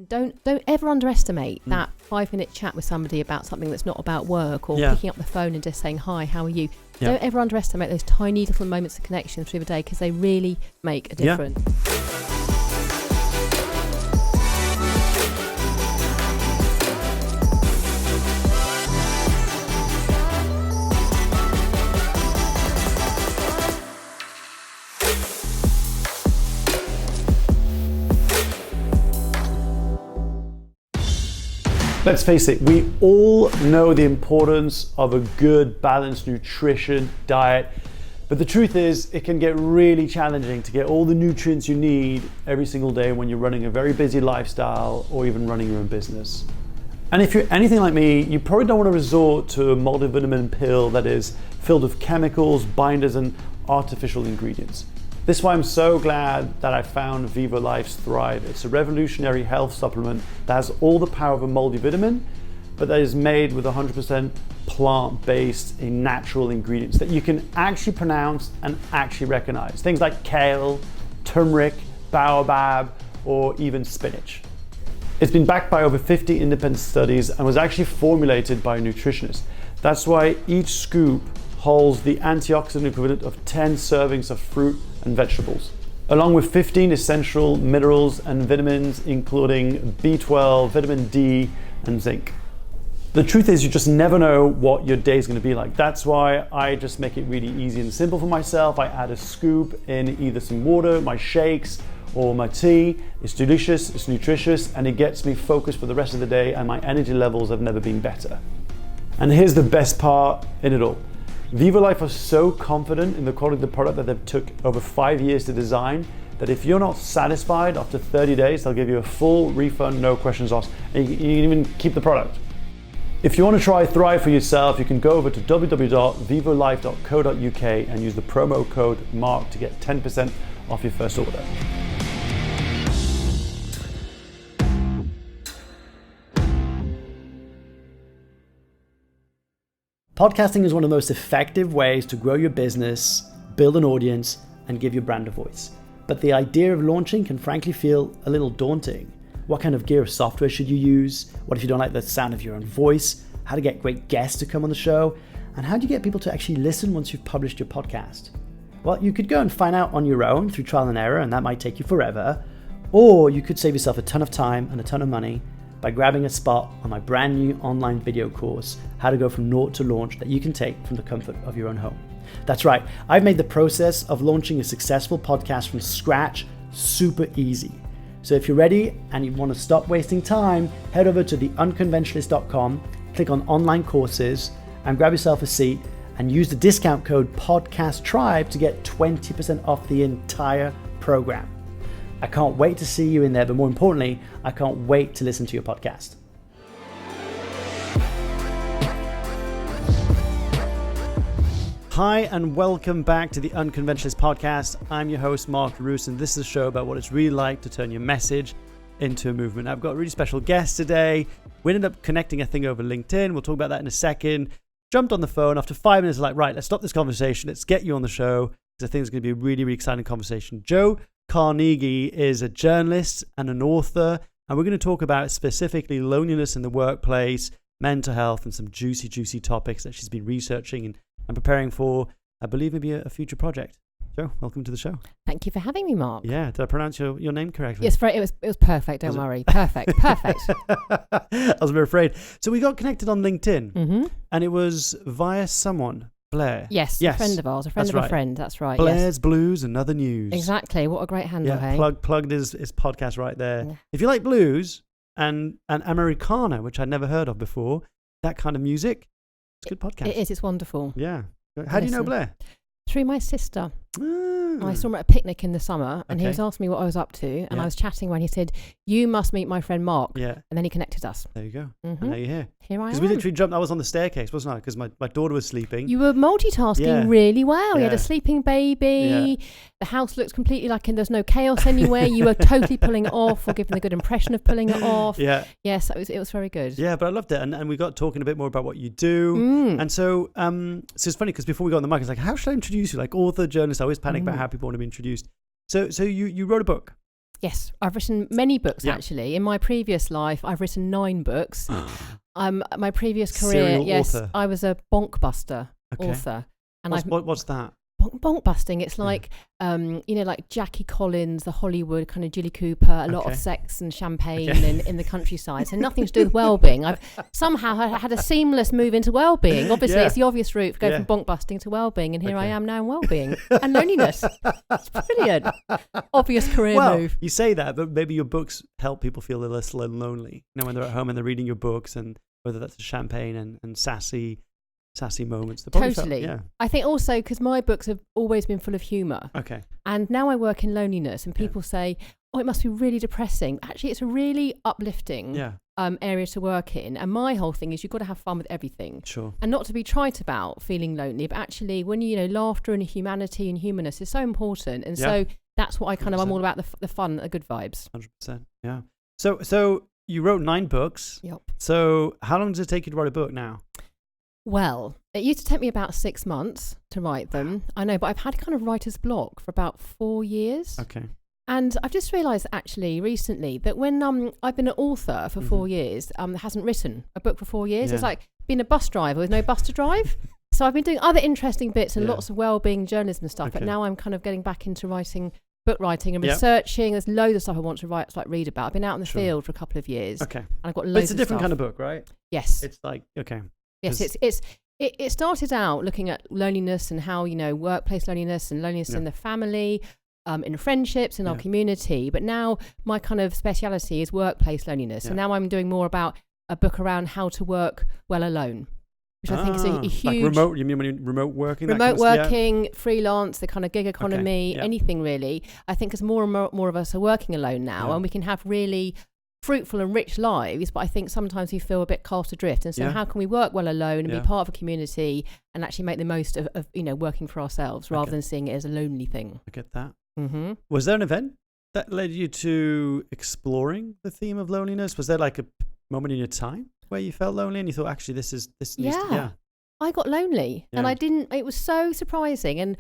Don't ever underestimate that 5-minute chat with somebody about something that's not about work, or picking up the phone and just saying, hi, how are you? Don't ever underestimate those tiny little moments of connection through the day, because they really make a difference. Let's face it, we all know the importance of a good, balanced nutrition diet, but the truth is it can get really challenging to get all the nutrients you need every single day when you're running a very busy lifestyle or even running your own business. And if you're anything like me, you probably don't want to resort to a multivitamin pill that is filled with chemicals, binders, and artificial ingredients. This is why I'm so glad that I found Vivo Life's Thrive. It's a revolutionary health supplement that has all the power of a multivitamin, but that is made with 100% plant-based and natural ingredients that you can actually pronounce and actually recognize. Things like kale, turmeric, baobab, or even spinach. It's been backed by over 50 independent studies and was actually formulated by a nutritionist. That's why each scoop holds the antioxidant equivalent of 10 servings of fruit and vegetables, along with 15 essential minerals and vitamins, including B12, vitamin D, and zinc. The truth is, you just never know what your day is going to be like. That's why I just make it really easy and simple for myself. I add a scoop in either some water, my shakes, or my tea. It's delicious, it's nutritious, and it gets me focused for the rest of the day, and my energy levels have never been better. And here's the best part in it all. Vivo Life are so confident in the quality of the product that they've took over 5 years to design, that if you're not satisfied after 30 days, they'll give you a full refund, no questions asked, and you can even keep the product. If you want to try Thrive for yourself, you can go over to www.vivolife.co.uk and use the promo code MARK to get 10% off your first order. Podcasting is one of the most effective ways to grow your business, build an audience, and give your brand a voice. But the idea of launching can frankly feel a little daunting. What kind of gear or software should you use? What if you don't like the sound of your own voice? How to get great guests to come on the show? And how do you get people to actually listen once you've published your podcast? Well, you could go and find out on your own through trial and error, and that might take you forever. Or you could save yourself a ton of time and a ton of money by grabbing a spot on my brand new online video course, How to Go From Naught to Launch, that you can take from the comfort of your own home. That's right, I've made the process of launching a successful podcast from scratch super easy. So if you're ready and you want to stop wasting time, head over to theunconventionalist.com, click on online courses, and grab yourself a seat and use the discount code PODCASTTRIBE to get 20% off the entire program. I can't wait to see you in there, but more importantly, I can't wait to listen to your podcast. Hi, and welcome back to the Unconventionalists podcast. I'm your host, Mark Leruste, and this is a show about what it's really like to turn your message into a movement. I've got a really special guest today. We ended up connecting a thing over LinkedIn. We'll talk about that in a second. Jumped on the phone after 5 minutes, like, right, let's stop this conversation. Let's get you on the show, because I think it's going to be a really, really exciting conversation. Jo Carnegie is a journalist and an author, and we're going to talk about specifically loneliness in the workplace, mental health, and some juicy, juicy topics that she's been researching and preparing for, I believe, maybe a future project. Jo, welcome to the show. Thank you for having me, Mark. Yeah, did I pronounce your name correctly? Yes, it was perfect. Don't worry, perfect. I was a bit afraid. So we got connected on LinkedIn, and it was via someone. Blair. Yes, a friend of ours, a friend of a friend. That's right. Blair's Blues and Other News. Exactly. What a great handle, hey? Plugged his podcast right there. Yeah. If you like blues and Americana, which I'd never heard of before, that kind of music, it's a good podcast. It is. It's wonderful. Yeah. How do you know Blair? Through my sister. I saw him at a picnic in the summer, and he was asking me what I was up to, and I was chatting when he said, "You must meet my friend Mark." Yeah. And then he connected us. There you go. And now you're here. Here I am. Because we literally jumped. I was on the staircase, wasn't I? Because my daughter was sleeping. You were multitasking really well. You had a sleeping baby. Yeah. The house looks completely like there's no chaos anywhere. You were totally pulling it off, or giving a good impression of pulling it off. Yeah. Yes, it was very good. Yeah, but I loved it, and we got talking a bit more about what you do. And so it's funny because before we got on the mic, it's like, how should I introduce you? Like author, journalist. I always panic about how people want to be introduced. So you wrote a book. Yes, I've written many books actually. In my previous life, I've written 9 books. My previous career, Serial author. I was a bonkbuster author. And what's that? Bonk busting. It's like, like Jackie Collins, the Hollywood kind of Julie Cooper, a lot of sex and champagne in the countryside. So nothing to do with well-being. I've somehow had a seamless move into well-being. Obviously, it's the obvious route to go from bonk busting to well-being, and here I am now in well-being and loneliness. It's brilliant. Obvious career move. You say that, but maybe your books help people feel a little less lonely. When they're at home and they're reading your books, and whether that's champagne and sassy moments. Totally. I think also because my books have always been full of humour. Okay. And now I work in loneliness, and people say, it must be really depressing. Actually, it's a really uplifting area to work in. And my whole thing is you've got to have fun with everything. Sure. And not to be trite about feeling lonely, but actually when laughter and humanity and humanness is so important. And so that's what I'm all about, the fun, the good vibes. 100%. Yeah. So you wrote 9 books. Yep. So how long does it take you to write a book now? Well, it used to take me about 6 months to write them. I know, but I've had kind of writer's block for about 4 years. Okay. And I've just realised actually recently that when I've been an author for 4 years, hasn't written a book for 4 years. It's like being a bus driver with no bus to drive. So I've been doing other interesting bits and lots of well-being journalism and stuff. But now I'm kind of getting back into book writing and researching. There's loads of stuff I want to read about. I've been out in the field for a couple of years. Okay. And I've got loads but it's a of different stuff. kind of book, right? Yes. It's like, okay. Yes, it started out looking at loneliness and how, workplace loneliness and loneliness in the family, in friendships, in our community. But now my kind of speciality is workplace loneliness. And now I'm doing more about a book around how to work well alone, which I think is a huge... Like remote, you mean when you remote working? Remote working, freelance, the kind of gig economy, anything really. I think as more and more of us are working alone now, and we can have really fruitful and rich lives, but I think sometimes we feel a bit cast adrift. And so how can we work well alone and be part of a community and actually make the most of working for ourselves rather than seeing it as a lonely thing? I get that. Mm-hmm. Was there an event that led you to exploring the theme of loneliness? Was there like a moment in your time where you felt lonely and you thought, actually, this needs to, I got lonely and it was so surprising. And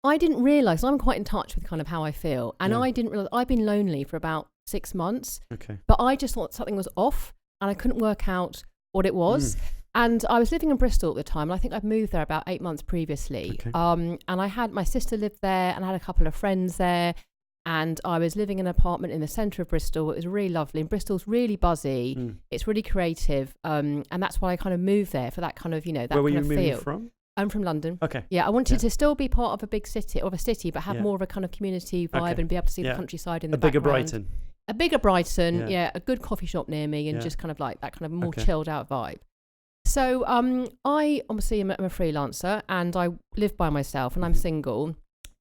I didn't realise, I'm quite in touch with kind of how I feel. And I didn't realise, I've been lonely for about 6 months. Okay. But I just thought something was off and I couldn't work out what it was. And I was living in Bristol at the time. And I think I'd moved there about 8 months previously. Okay. And I had my sister lived there and I had a couple of friends there. And I was living in an apartment in the centre of Bristol. It was really lovely. And Bristol's really buzzy. It's really creative. And that's why I kind of moved there for that kind of, that kind of feel. Where were you moving from? I'm from London. Okay. Yeah, I wanted to still be part of a big city, but have more of a kind of community vibe and be able to see the countryside in the background. Brighton. A bigger Brighton, a good coffee shop near me and just kind of like that kind of more chilled out vibe. So I obviously am a freelancer and I live by myself and I'm single.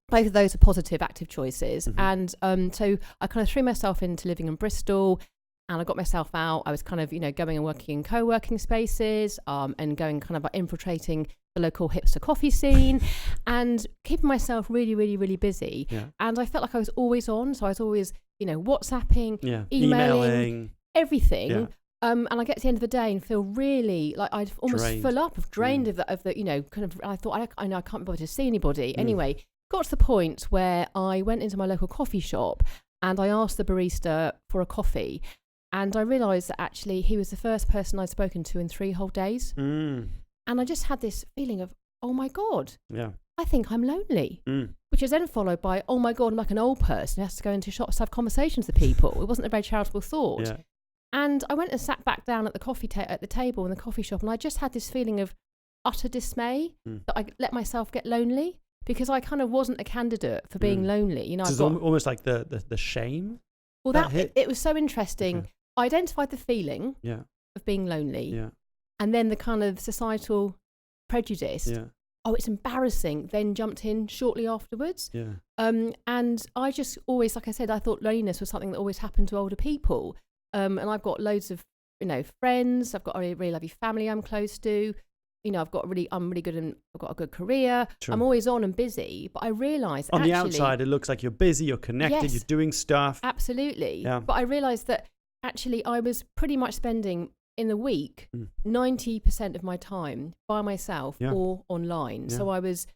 Both of those are positive, active choices. And so I kind of threw myself into living in Bristol and I got myself out. I was kind of, going and working in co-working spaces and going kind of like infiltrating the local hipster coffee scene and keeping myself really, really, really busy. Yeah. And I felt like I was always on. So I was always, WhatsApping, emailing, everything. Yeah. And I get to the end of the day and feel really like I'd almost full up, drained of the, kind of, I thought, I can't be bothered to see anybody. Anyway, got to the point where I went into my local coffee shop and I asked the barista for a coffee. And I realised that actually he was the first person I'd spoken to in 3 whole days. And I just had this feeling of, oh my God, I think I'm lonely. Which is then followed by, oh my God, I'm like an old person who has to go into shops to have conversations with people. It wasn't a very charitable thought. Yeah. And I went and sat back down at the at the table in the coffee shop and I just had this feeling of utter dismay that I let myself get lonely because I kind of wasn't a candidate for being lonely. It's almost like the shame. Well, it was so interesting. Okay. I identified the feeling of being lonely and then the kind of societal prejudice. Yeah. Oh, it's embarrassing, then jumped in shortly afterwards. Yeah. And I just always, like I said, I thought loneliness was something that always happened to older people. And I've got loads of, friends. I've got a really lovely family I'm close to. I'm really good and I've got a good career. True. I'm always on and busy. But I realised on the outside, it looks like you're busy, you're connected, you're doing stuff. Absolutely. Yeah. But I realised that actually I was pretty much spending in the week 90% of my time by myself or online. So I was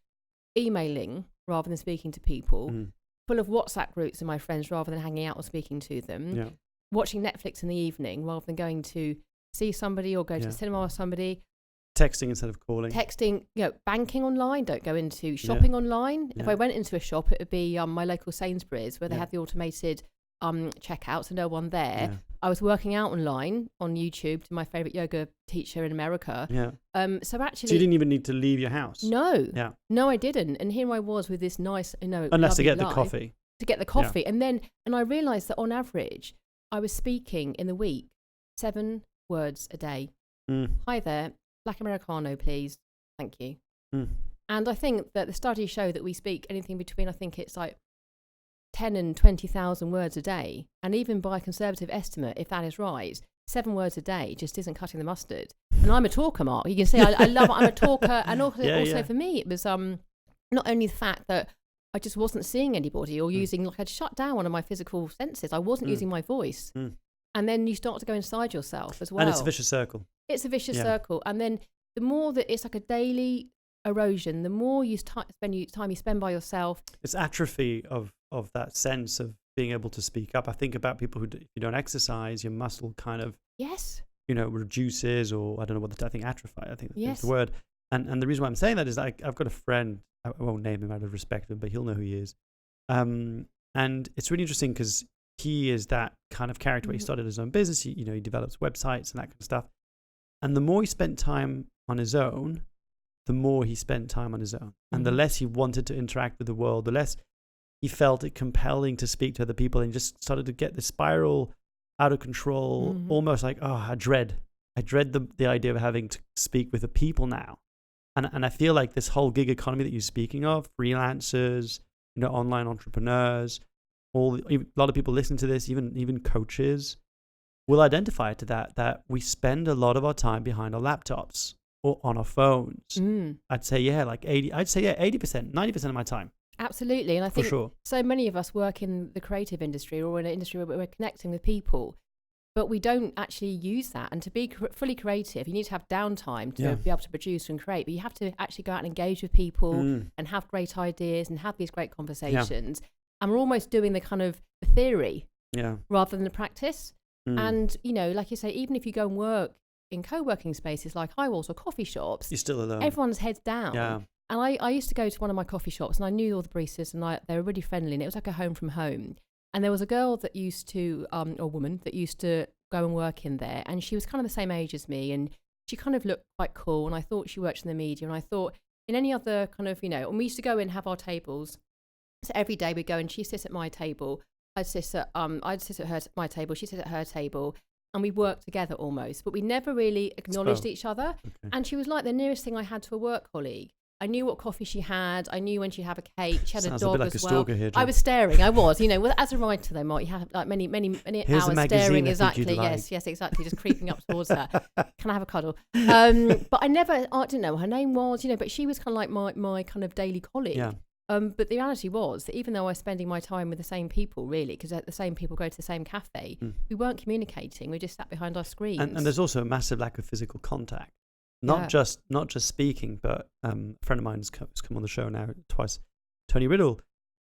emailing rather than speaking to people. full of WhatsApp groups of my friends rather than hanging out or speaking to them, watching Netflix in the evening rather than going to see somebody or go to the cinema with somebody. Texting instead of calling. Texting, banking online, don't go into shopping online. If I went into a shop, it would be my local Sainsbury's where they had the automated checkout, so no one there. I was working out online on YouTube to my favourite yoga teacher in America. So actually... So you didn't even need to leave your house? No. No, I didn't. And here I was with this nice, unless to get the coffee. To get the coffee. And I realised that on average, I was speaking in the week 7 words a day. Hi there. Black Americano, please. Thank you. And I think that the studies show that we speak anything between, I think it's like 10 and 20,000 words a day. And even by conservative estimate, if that is right, 7 words a day just isn't cutting the mustard. And I'm a talker, Mark. You can see I love it. I'm a talker. And also for me, it was not only the fact that I just wasn't seeing anybody or using, like I'd shut down one of my physical senses. I wasn't using my voice. And then you start to go inside yourself as well. And it's a vicious circle. It's a vicious circle. And then the more that it's like a daily erosion, the more time you spend by yourself. It's atrophy of that sense of being able to speak up. I think about people who, if you don't exercise, your muscle kind of, reduces, or I don't know what I think atrophy, I think that's the word. And the reason why I'm saying that is that I've got a friend, I won't name him out of respect to him, but he'll know who he is. And it's really interesting because he is that kind of character where he started his own business. He develops websites and that kind of stuff. And the more he spent time on his own, the more he spent time on his own. And the less he wanted to interact with the world, the less he felt it compelling to speak to other people, and just started to get the spiral out of control, almost like, I dread the idea of having to speak with the people now. And I feel like this whole gig economy that you're speaking of, freelancers, online entrepreneurs, a lot of people listening to this, even coaches, will identify to that we spend a lot of our time behind our laptops or on our phones. I'd say 80%, 90% of my time. Absolutely. And I think so many of us work in the creative industry or in an industry where we're connecting with people, but we don't actually use that. And to be fully creative, you need to have downtime to be able to produce and create, but you have to actually go out and engage with people and have great ideas and have these great conversations. And we're almost doing the kind of theory rather than the practice. And, like you say, even if you go and work in co-working spaces like high walls or coffee shops, you're still alone. Everyone's heads down. And I used to go to one of my coffee shops and I knew all the baristas and they were really friendly, and it was like a home from home. And there was a girl that used to, a woman that used to go and work in there, and she was kind of the same age as me, and she kind of looked quite cool, and I thought she worked in the media, and I thought in any other kind of, and we used to go and have our tables. So every day we'd go and she'd sit at my table, I'd sit at my table, she'd sit at her table, and we worked together almost, but we never really acknowledged each other. And she was like the nearest thing I had to a work colleague. I knew what coffee she had. I knew when she'd have a cake. She had a dog as well. Here, I was staring. I was, as a writer though, Mark, you have like many hours staring. Exactly. Yes, exactly. Just creeping up towards her. Can I have a cuddle? But I didn't know what her name was, but she was kind of like my kind of daily colleague. But the reality was that even though I was spending my time with the same people, really, because the same people go to the same cafe, we weren't communicating. We just sat behind our screens. And there's also a massive lack of physical contact. Not just speaking, but a friend of mine has come on the show now twice, Tony Riddle.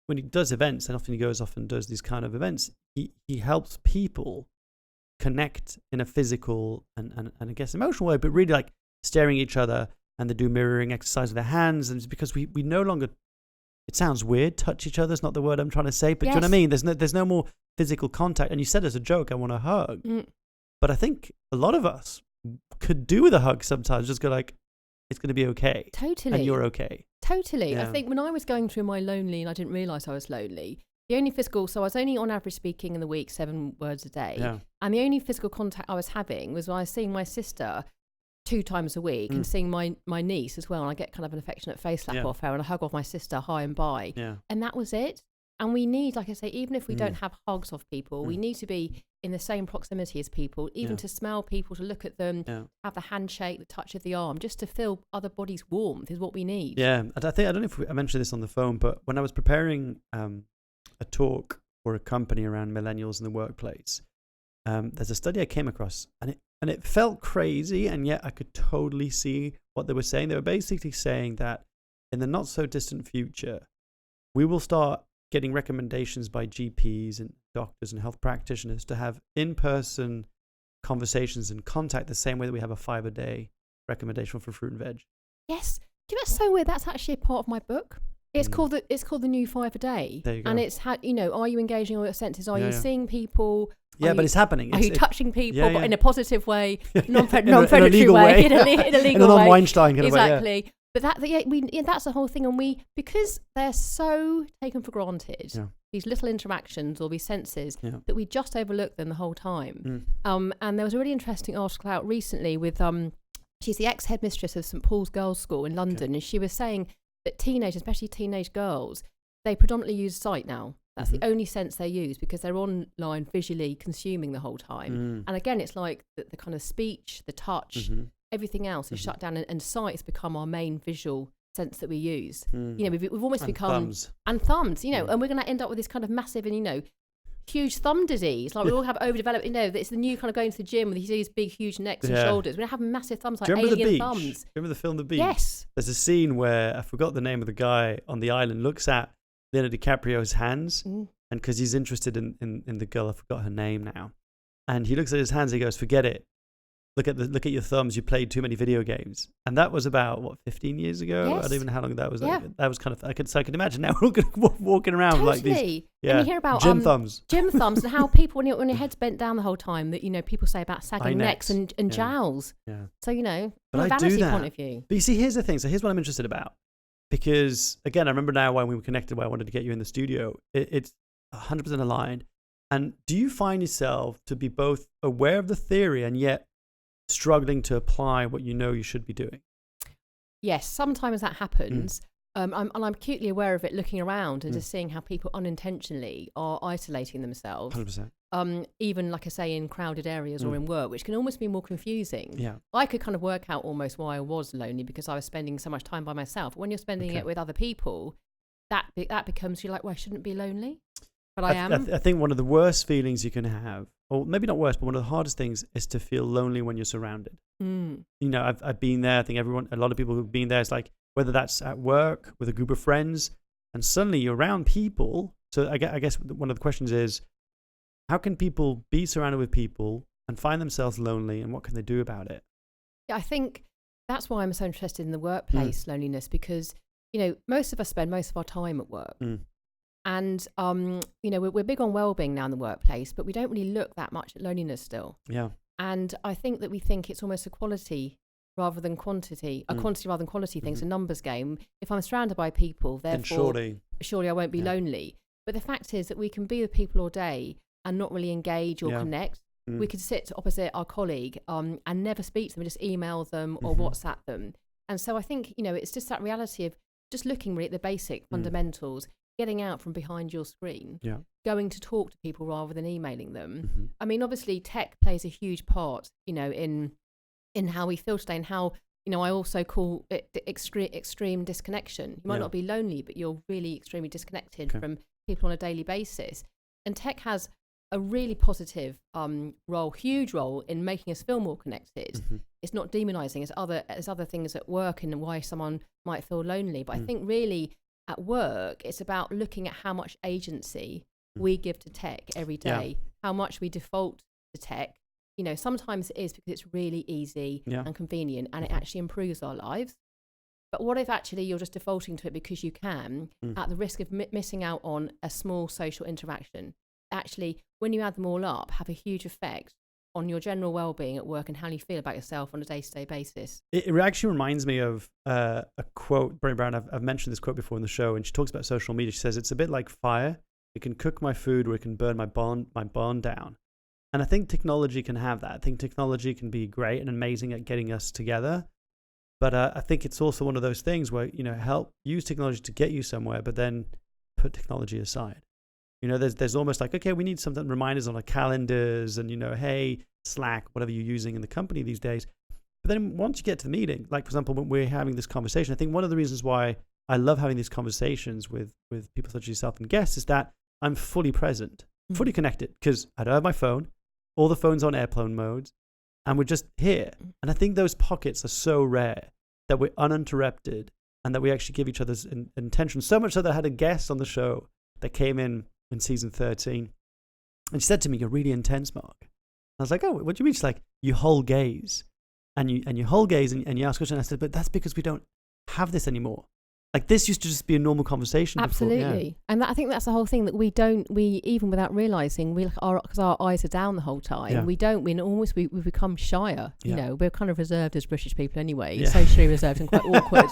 When he does events, and often he goes off and does these kind of events, he helps people connect in a physical and I guess emotional way, but really like staring at each other, and they do mirroring exercise with their hands. And it's because we no longer, it sounds weird, touch each other is not the word I'm trying to say, but do you know what I mean? There's no more physical contact. And you said as a joke, I want a hug. But I think a lot of us could do with a hug sometimes, just go like, it's going to be okay. Totally. And you're okay. Totally. Yeah. I think when I was going through my lonely, and I didn't realise I was lonely, the only physical, so I was only on average speaking in the week 7 words a day. Yeah. And the only physical contact I was having was when I was seeing my sister 2 times a week and seeing my niece as well. And I get kind of an affectionate face slap off her and a hug off my sister hi and bye. Yeah. And that was it. And we need, like I say, even if we don't have hugs of people, we need to be in the same proximity as people, even to smell people, to look at them, have the handshake, the touch of the arm, just to feel other bodies' warmth is what we need. Yeah, I don't know if I mentioned this on the phone, but when I was preparing a talk for a company around millennials in the workplace, there's a study I came across, and it felt crazy, and yet I could totally see what they were saying. They were basically saying that in the not so distant future, we will start getting recommendations by GPs and doctors and health practitioners to have in-person conversations and contact the same way that we have a 5 a day recommendation for fruit and veg. Yes. Do you know, that's so weird. That's actually a part of my book. It's called the new 5 a day. There you go. And it's how, are you engaging all your senses? Are you seeing people? Yeah, but it's happening. Are you touching people, but in a positive way, in non-predatory way, in a legal way? In a non-Weinstein kind exactly. of way. But that's the whole thing. And because they're so taken for granted, these little interactions or these senses, that we just overlook them the whole time. And there was a really interesting article out recently with, she's the ex-headmistress of St Paul's Girls' School in London, and she was saying that teenagers, especially teenage girls, they predominantly use sight now. That's the only sense they use because they're online visually consuming the whole time. And again, it's like the kind of speech, the touch, everything else is shut down, and sight has become our main visual sense that we use. We've almost become thumbs. And we're going to end up with this kind of massive and huge thumb disease. Like we all have overdeveloped. It's the new kind of going to the gym with these big, huge necks and shoulders. We're going to have massive thumbs like alien thumbs. Remember the film The Beach? Yes. There's a scene where I forgot the name of the guy on the island looks at Leonardo DiCaprio's hands, and because he's interested in the girl, I forgot her name now, and he looks at his hands. He goes, "Forget it. Look at your thumbs. You played too many video games." And that was about 15 years ago. Yes. I don't even know how long that was. Yeah. That was kind of. I could imagine now we're all walking around totally. like these. Yeah. And you hear about gym thumbs, and how people when your head's bent down the whole time that people say about sagging necks and jowls. Yeah. So from a But vanity point of view. But you see, here's the thing. So here's what I'm interested about. Because, again, I remember now when we were connected, why I wanted to get you in the studio. It's 100% aligned. And do you find yourself to be both aware of the theory and yet struggling to apply what you should be doing? Yes, sometimes that happens. I'm acutely aware of it looking around and just seeing how people unintentionally are isolating themselves. 100%. Even, like I say, in crowded areas or in work, which can almost be more confusing. Yeah. I could kind of work out almost why I was lonely because I was spending so much time by myself. When you're spending it with other people, that becomes, you're like, well, I shouldn't be lonely. But I am. I think one of the worst feelings you can have, or maybe not worst, but one of the hardest things is to feel lonely when you're surrounded. I've been there. I think a lot of people who've been there, it's like, whether that's at work with a group of friends, and suddenly you're around people. So I guess one of the questions is, how can people be surrounded with people and find themselves lonely, and what can they do about it? Yeah, I think that's why I'm so interested in the workplace loneliness, because, most of us spend most of our time at work. And, we're big on well-being now in the workplace, but we don't really look that much at loneliness still. Yeah. And I think that we think it's almost a quality rather than quantity, a quantity rather than quality thing. It's a numbers game. If I'm surrounded by people, therefore, surely I won't be lonely. But the fact is that we can be with people all day and not really engage or connect. We could sit opposite our colleague and never speak to them, just email them or WhatsApp them. And so I think, it's just that reality of just looking really at the basic fundamentals, getting out from behind your screen, going to talk to people rather than emailing them. I mean, obviously tech plays a huge part, in how we feel today, and how, I also call it extreme disconnection. You might not be lonely, but you're really extremely disconnected from people on a daily basis. And tech has a really positive huge role in making us feel more connected. It's not demonizing as other things at work and why someone might feel lonely. But I think really at work, it's about looking at how much agency we give to tech every day, how much we default to tech. Sometimes it is because it's really easy and convenient and it actually improves our lives. But what if actually you're just defaulting to it because you can, at the risk of missing out on a small social interaction? Actually, when you add them all up, have a huge effect on your general well-being at work and how you feel about yourself on a day-to-day basis. It actually reminds me of a quote, Brené Brown, I've mentioned this quote before in the show, and she talks about social media. She says, it's a bit like fire. It can cook my food or it can burn my barn down. And I think technology can have that. I think technology can be great and amazing at getting us together. But I think it's also one of those things where, help use technology to get you somewhere, but then put technology aside. There's almost like, okay, we need some reminders on our calendars and, hey, Slack, whatever you're using in the company these days. But then once you get to the meeting, like, for example, when we're having this conversation, I think one of the reasons why I love having these conversations with people such as yourself and guests is that I'm fully present, fully connected, because I don't have my phone. All the phones on airplane modes, and we're just here. And I think those pockets are so rare that we're uninterrupted and that we actually give each other's intention. So much so that I had a guest on the show that came in season 13. And she said to me, "You're really intense, Mark." I was like, "Oh, what do you mean?" She's like, "You hold gaze. And you hold gaze and you ask questions." I said, "But that's because we don't have this anymore. Like this used to just be a normal conversation." Absolutely. Before. Yeah. And I think that's the whole thing, that we even without realising, because our eyes are down the whole time, we become shyer. You know, we're kind of reserved as British people anyway, socially reserved and quite awkward.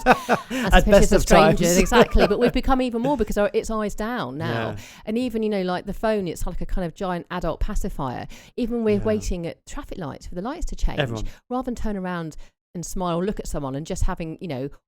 At best of strangers, times. exactly. But we've become even more because it's eyes down now. Yeah. And even, like the phone, it's like a kind of giant adult pacifier. Even we're waiting at traffic lights for the lights to change, rather than turn around and smile or look at someone and just having,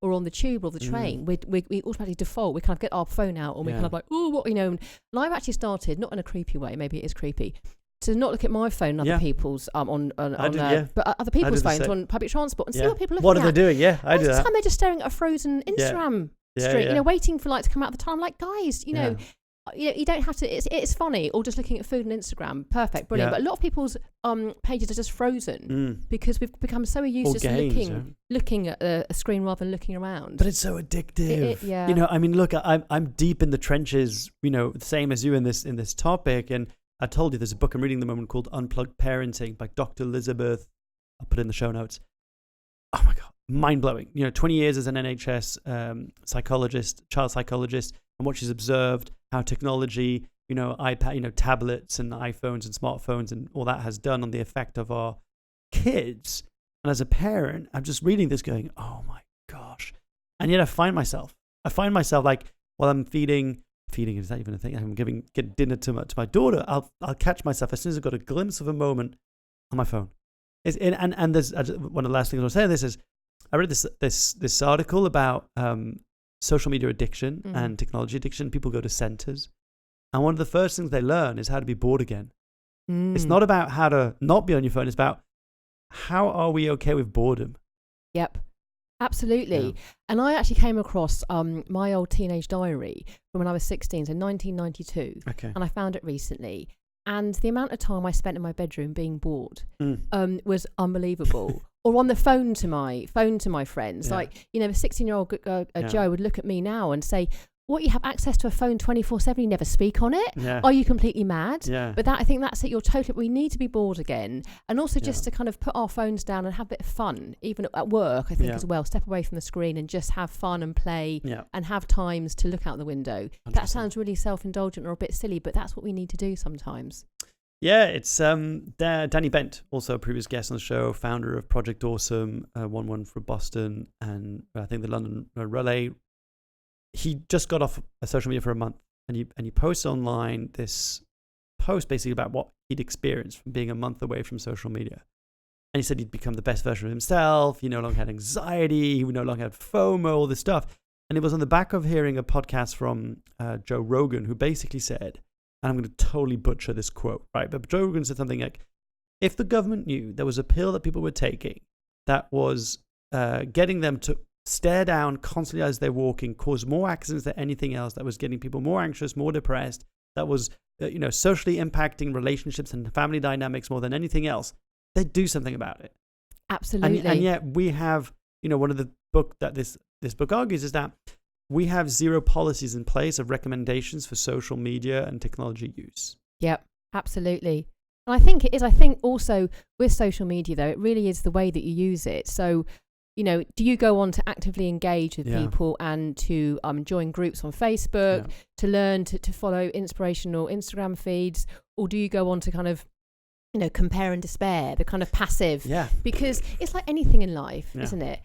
or on the tube or the train, we automatically default. We kind of get our phone out and we kind of like, oh, what, and I've actually started, not in a creepy way, maybe it is creepy, to not look at my phone and other people's but other people's phones on public transport and see what people are looking at. What are they doing? Yeah, I do that. Time they're just staring at a frozen Instagram street, waiting for light to come out at the time. I'm like, guys, you don't have to. It's funny, or just looking at food on Instagram. Perfect, brilliant. But a lot of people's pages are just frozen because we've become so used to looking at a screen rather than looking around. But it's so addictive. I mean, look, I'm deep in the trenches. The same as you in this topic. And I told you there's a book I'm reading at the moment called Unplugged Parenting by Dr. Elizabeth. I'll put it in the show notes. Oh my God, mind blowing. 20 years as an NHS psychologist, child psychologist, and what she's observed, how technology, iPad, tablets and iPhones and smartphones and all that has done on the effect of our kids. And as a parent, I'm just reading this going, oh my gosh. And yet I find myself like, while I'm feeding, is that even a thing? I'm getting dinner to my daughter. I'll catch myself as soon as I've got a glimpse of a moment on my phone. And there's one of the last things I'll say on this is, I read this article about social media addiction and technology addiction. People go to centers, and one of the first things they learn is how to be bored again. It's not about how to not be on your phone. It's about how are we okay with boredom. Yep, absolutely. And I actually came across my old teenage diary from when I was 16, so 1992. Okay. And I found it recently. And the amount of time I spent in my bedroom being bored was unbelievable. Or on the phone to my friends. Like, a 16-year-old Joe would look at me now and say, "What, you have access to a phone 24/7, you never speak on it? Yeah. Are you completely mad?" Yeah. But I think that's it. You're totally. We need to be bored again, and also just to kind of put our phones down and have a bit of fun, even at work. I think as well. Step away from the screen and just have fun and play, and have times to look out the window. 100%. That sounds really self-indulgent or a bit silly, but that's what we need to do sometimes. Yeah, it's Danny Bent, also a previous guest on the show, founder of Project Awesome, won for Boston, and I think the London Relay. He just got off social media for a month, and he posts online this post basically about what he'd experienced from being a month away from social media. And he said he'd become the best version of himself. He no longer had anxiety. He no longer had FOMO, all this stuff. And it was on the back of hearing a podcast from Joe Rogan, who basically said, and I'm going to totally butcher this quote, right? But Joe Rogan said something like, if the government knew there was a pill that people were taking that was getting them to stare down constantly as they're walking, cause more accidents than anything else, that was getting people more anxious, more depressed, that was socially impacting relationships and family dynamics more than anything else, they'd do something about it. Absolutely. And yet we have, one of the book that this book argues is that we have zero policies in place of recommendations for social media and technology use. Yep, absolutely. And I think it is. I think also with social media, though, it really is the way that you use it. So, do you go on to actively engage with people and to join groups on Facebook, to learn to follow inspirational Instagram feeds, or do you go on to kind of, compare and despair, the kind of passive? Yeah. Because it's like anything in life, isn't it?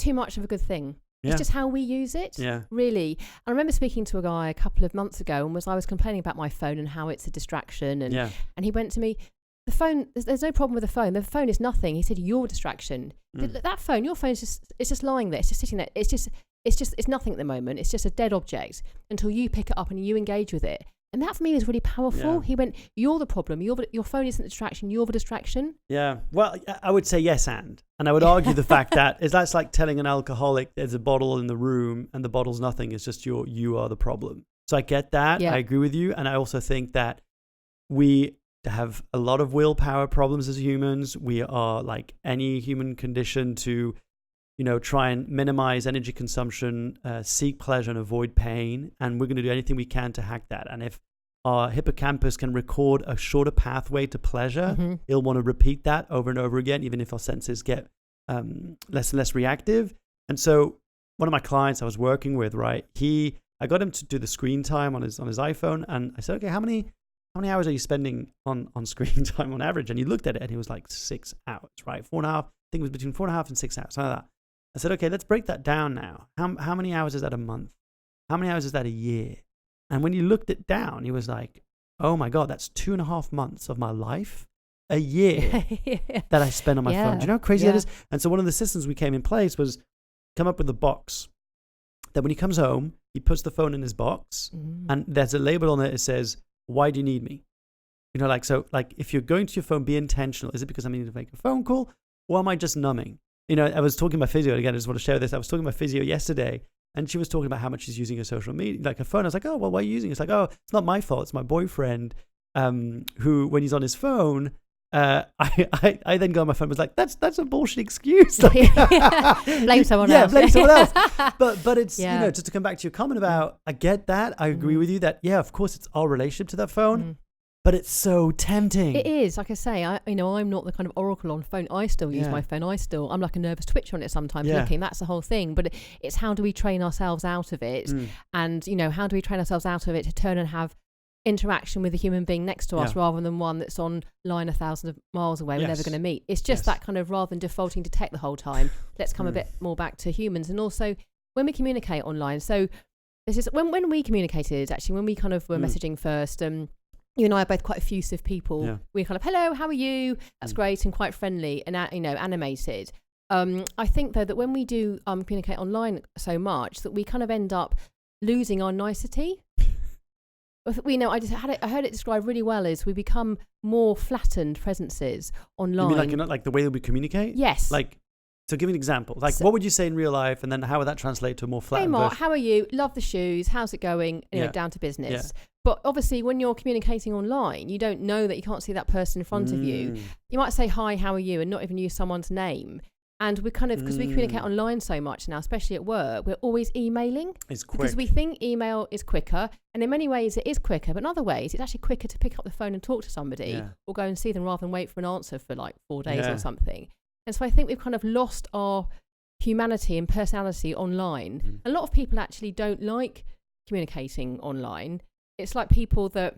Too much of a good thing. It's just how we use it, really. I remember speaking to a guy a couple of months ago, and I was complaining about my phone and how it's a distraction. And he went to me, the phone, there's no problem with the phone. The phone is nothing. He said, you're a distraction. That phone, your phone is just lying there. It's just sitting there. It's nothing at the moment. It's just a dead object until you pick it up and you engage with it. And that for me is really powerful. Yeah. He went, you're the problem. Your phone isn't the distraction. You're the distraction. Yeah. Well, I would say yes and I would argue the fact that that's like telling an alcoholic there's a bottle in the room and the bottle's nothing. It's just you are the problem. So I get that. Yeah. I agree with you. And I also think that we have a lot of willpower problems as humans. We are like any human conditioned to try and minimize energy consumption, seek pleasure and avoid pain. And we're going to do anything we can to hack that. And if our hippocampus can record a shorter pathway to pleasure, it'll want to repeat that over and over again, even if our senses get less and less reactive. And so one of my clients I was working with, right, I got him to do the screen time on his iPhone. And I said, okay, how many hours are you spending on screen time on average? And he looked at it and he was like 6 hours, right? 4.5, I think it was between 4.5 and 6 hours, something like that. I said, okay, let's break that down now. How many hours is that a month? How many hours is that a year? And when he looked it down, he was like, oh my God, that's 2.5 months of my life, a year that I spend on my phone. Do you know how crazy that is? And so one of the systems we came in place was come up with a box that when he comes home, he puts the phone in his box and there's a label on it that says, why do you need me? If you're going to your phone, be intentional. Is it because I need to make a phone call or am I just numbing? I was talking about physio again. I just want to share this. I was talking about physio yesterday and she was talking about how much she's using her social media, like her phone. I was like, oh, well, why are you using it? It's like, oh, it's not my fault. It's my boyfriend who, when he's on his phone, I then go on my phone and was like, that's a bullshit excuse. Blame someone else. Blame someone else. But it's, just to come back to your comment about, I get that. I agree with you that, of course, it's our relationship to that phone. But it's so tempting. It is. Like I say, I'm not the kind of oracle on phone. I still use my phone. I'm like a nervous twitcher on it sometimes looking. That's the whole thing. But it's how do we train ourselves out of it? And, how do we train ourselves out of it to turn and have interaction with a human being next to us rather than one that's online 1,000 miles away we're never going to meet. It's just that kind of, rather than defaulting to tech the whole time, let's come a bit more back to humans. And also when we communicate online, so this is when we communicated, actually, when we kind of were messaging first, you and I are both quite effusive people. We're kind of, hello, how are you? That's great, and quite friendly and animated. I think though that when we do communicate online so much that we kind of end up losing our nicety. I heard it described really well as we become more flattened presences online. You mean like the way that we communicate? Yes. So give me an example. What would you say in real life, and then how would that translate to a more flattened version? Hey Mark, version? How are you? Love the shoes. How's it going? Down to business. But obviously when you're communicating online, you don't know that you can't see that person in front of you. You might say, hi, how are you? And not even use someone's name. And we kind of, because we communicate online so much now, especially at work, we're always emailing. It's quick. Because we think email is quicker. And in many ways it is quicker, but in other ways it's actually quicker to pick up the phone and talk to somebody or go and see them rather than wait for an answer for like 4 days or something. And so I think we've kind of lost our humanity and personality online. A lot of people actually don't like communicating online. It's like people that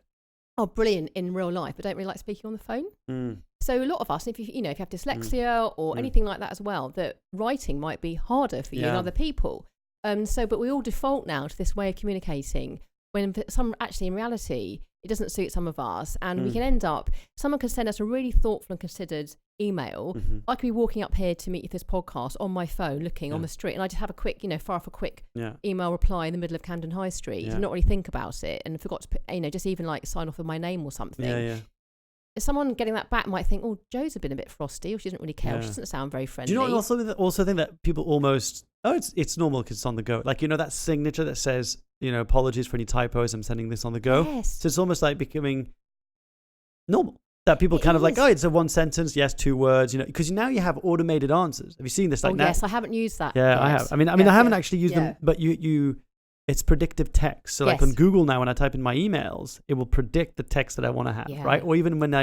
are brilliant in real life but don't really like speaking on the phone. So a lot of us, if you have dyslexia or anything like that as well, that writing might be harder for you than other people. But we all default now to this way of communicating when actually in reality it doesn't suit some of us, and we can end up, someone can send us a really thoughtful and considered email. I could be walking up here to meet you for this podcast on my phone looking on the street, and I just have a quick, fire off a quick email reply in the middle of Camden High Street and not really think about it, and forgot to put, just even like sign off with my name or something. Someone getting that back might think, oh, Jo's a been a bit frosty, or she doesn't really care, or she doesn't sound very friendly. Do you know what also think that people almost, it's normal because it's on the go. Like, that signature that says, apologies for any typos, I'm sending this on the go. Yes. So it's almost like becoming normal. That people kind of like, it's a one sentence, yes, 2 words, because now you have automated answers. Have you seen this? Yes, I haven't used that. Yeah, yet. I have. I haven't actually used them, but it's predictive text. So like on Google now, when I type in my emails, it will predict the text that I want to have, right? Or even and